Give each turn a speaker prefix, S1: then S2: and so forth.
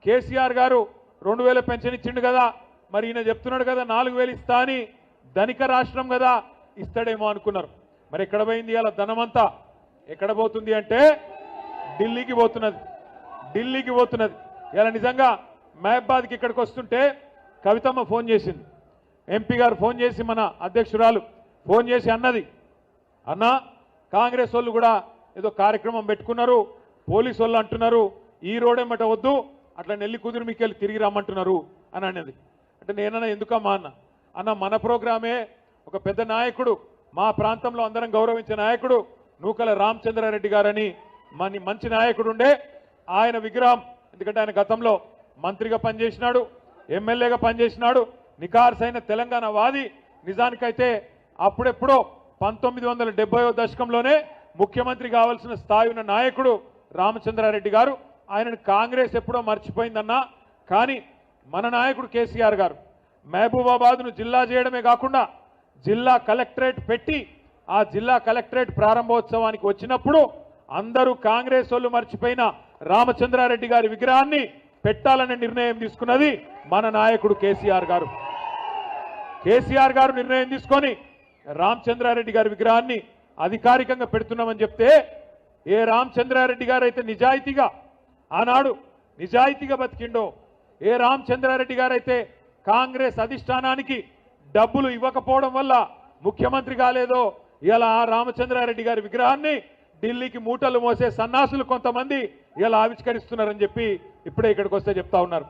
S1: కేసీఆర్ గారు 2000 పెన్షన్ ఇచ్చిండు కదా, మరి ఈయన చెప్తున్నాడు కదా 4000 ఇస్తా అని, ధనిక రాష్ట్రం కదా ఇస్తాడేమో అనుకున్నారు. మరి ఎక్కడ పోయింది అలా ధనమంతా? ఎక్కడ పోతుంది అంటే ఢిల్లీకి పోతున్నది, ఢిల్లీకి పోతున్నది. ఇలా నిజంగా మహబాద్కి ఇక్కడికి వస్తుంటే కవితమ్మ ఫోన్ చేసింది, ఎంపీ గారు ఫోన్ చేసి మన అధ్యక్షురాలు ఫోన్ చేసి అన్నది, అన్న కాంగ్రెస్ వాళ్ళు కూడా ఏదో కార్యక్రమం పెట్టుకున్నారు, పోలీసు వాళ్ళు అంటున్నారు ఈ రోడేమట వద్దు, అట్లా నెల్లి కుదురు మీకెళ్ళి తిరిగి రమ్మంటున్నారు అని అన్నది. అంటే నేనన్నా ఎందుకమ్మా అన్న మన ప్రోగ్రామే ఒక పెద్ద నాయకుడు, మా ప్రాంతంలో అందరం గౌరవించే నాయకుడు నూకల రామచంద్రారెడ్డి గారని మంచి నాయకుడు ఉండే, ఆయన విగ్రహం, ఎందుకంటే ఆయన గతంలో మంత్రిగా పనిచేసినాడు, ఎమ్మెల్యేగా పనిచేసినాడు, నికార్సైన తెలంగాణ వాది. నిజానికైతే అప్పుడెప్పుడో 1970వ దశకంలోనే ముఖ్యమంత్రి కావాల్సిన స్థాయి ఉన్న నాయకుడు రామచంద్రారెడ్డి గారు. ఆయనను కాంగ్రెస్ ఎప్పుడో మర్చిపోయిందన్నా, కానీ మన నాయకుడు కేసీఆర్ గారు మహబూబాబాద్ను జిల్లా చేయడమే కాకుండా జిల్లా కలెక్టరేట్ పెట్టి ఆ జిల్లా కలెక్టరేట్ ప్రారంభోత్సవానికి వచ్చినప్పుడు అందరూ కాంగ్రెస్ వాళ్ళు మర్చిపోయిన రామచంద్రారెడ్డి గారి విగ్రహాన్ని పెట్టాలనే నిర్ణయం తీసుకున్నది మన నాయకుడు కేసీఆర్ గారు. కేసీఆర్ గారు నిర్ణయం తీసుకొని రామచంద్రారెడ్డి గారి విగ్రహాన్ని అధికారికంగా పెడుతున్నామని చెప్తే, ఏ రామచంద్రారెడ్డి గారు అయితే నిజాయితీగా ఆనాడు నిజాయితీగా బతికిండో, ఏ రామచంద్రారెడ్డి గారు అయితే కాంగ్రెస్ అధిష్టానానికి డబ్బులు ఇవ్వకపోవడం వల్ల ముఖ్యమంత్రి కాలేదో, ఇలా ఆ రామచంద్రారెడ్డి గారి విగ్రహాన్ని ఢిల్లీకి మూటలు మోసే సన్నాసులు కొంతమంది ఇలా ఆవిష్కరిస్తున్నారని చెప్పి ఇప్పుడే ఇక్కడికి వస్తే చెప్తా ఉన్నారు.